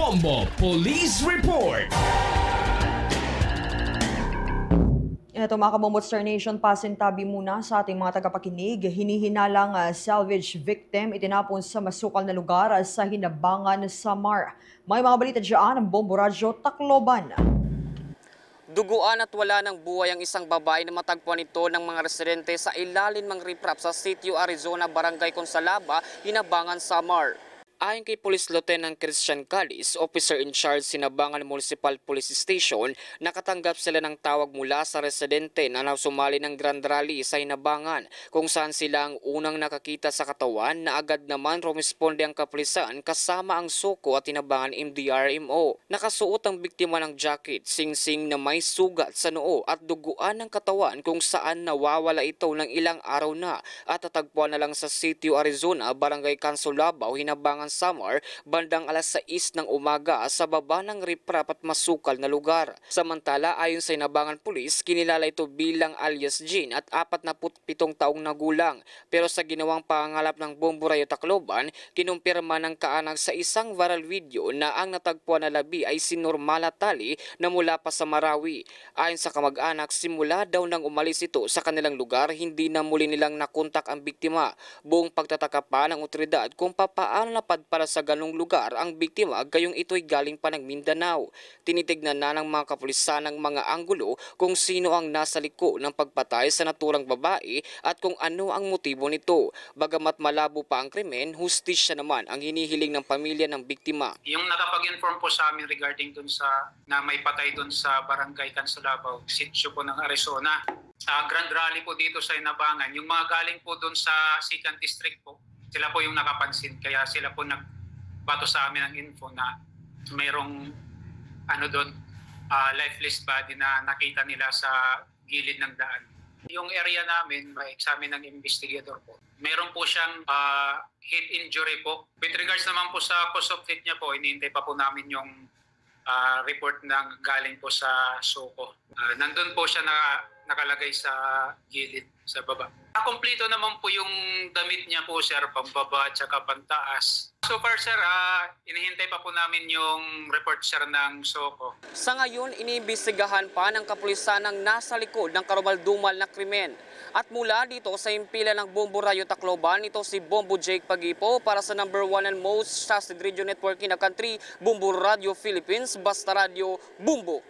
Bombo Police Report. Ito mga kabombo Star Nation, pasintabi muna sa ating mga tagapakinig. Hinihinalang salvage victim itinapon sa masukal na lugar sa Hinabangan, Samar. May mga balita dyan ang Bombo Radyo Tacloban. Duguan at wala ng buhay ang isang babae na matagpuan ito ng mga residente sa ilalim ng riprap sa Sitio Arizona, Barangay Consalaba, Hinabangan, Samar. Ayon kay Police Lieutenant Christian Callis, officer in charge Hinabangan Municipal Police Station, nakatanggap sila ng tawag mula sa residente na sumali ng Grand Rally sa Hinabangan, kung saan sila ang unang nakakita sa katawan na agad naman rumisponde ang kapulisan kasama ang Soko at Hinabangan MDRMO. Nakasuot ang biktima ng jacket, singsing na may sugat sa noo at duguan ng katawan kung saan nawawala ito ng ilang araw na at tatagpuan na lang sa Sitio Arizona, Barangay Consalaba, Hinabangan, Samar, bandang alas 6 ng umaga sa baba ng riprap at masukal na lugar. Samantala, ayon sa Hinabangan Police, kinilala ito bilang alias Jean at 47 taong nagulang. Pero sa ginawang pangangalap ng Bombo Radyo Tacloban, kinumpirma ng kaanak sa isang viral video na ang natagpuan na labi ay si Normala Tali na mula pa sa Marawi. Ayon sa kamag-anak, simula daw nang umalis ito sa kanilang lugar, hindi na muli nilang nakontak ang biktima. Buong pagtataka pa ng otoridad kung papaano para sa ganong lugar ang biktima gayong ito'y galing pa ng Mindanao. Tinitignan na ng mga kapulisan ng mga anggulo kung sino ang nasa liko ng pagpatay sa naturang babae at kung ano ang motibo nito. Bagamat malabo pa ang krimen, hustisya naman ang hinihiling ng pamilya ng biktima. Yung nakapag-inform po sa amin regarding dun sa na may patay dun sa Barangay Consalaba, sitio po ng Arizona. Grand Rally po dito sa Hinabangan. Yung mga galing po dun sa 2nd District po, sila po yung nakapansin, kaya sila po nagbato sa amin ng info na mayroong doon, lifeless body na nakita nila sa gilid ng daan. Yung area namin, may examine ng investigator po. Meron po siyang head injury po. With regards naman po sa cause of death niya po, inihintay pa po namin yung report ng galing po sa Soko. Nandun po siya nakalagay sa gilid, sa baba. Kompleto naman po yung damit niya po, sir, pambaba at saka pantaas. So far, sir, inihintay pa po namin yung report, sir, ng Soko. Sa ngayon, iniimbestigahan pa ng kapulisan ang nasa likod ng karumaldumal na krimen. At mula dito sa impila ng Bombo Radyo Tacloban, ito si Bombo Jake Pagipo para sa number 1 and most trusted radio network in the country, Bombo Radio Philippines, Basta Radio, Bombo.